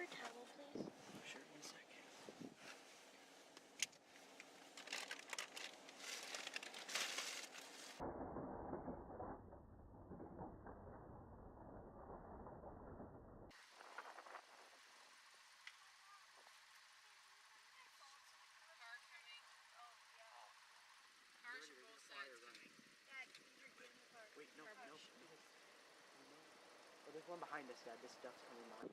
paper towel, please? Sure, 1 second. Cars from both sides coming. Dad, you're getting the car. Wait, no. Garbage. Oh, there's one behind us, Dad. This stuff's coming behind.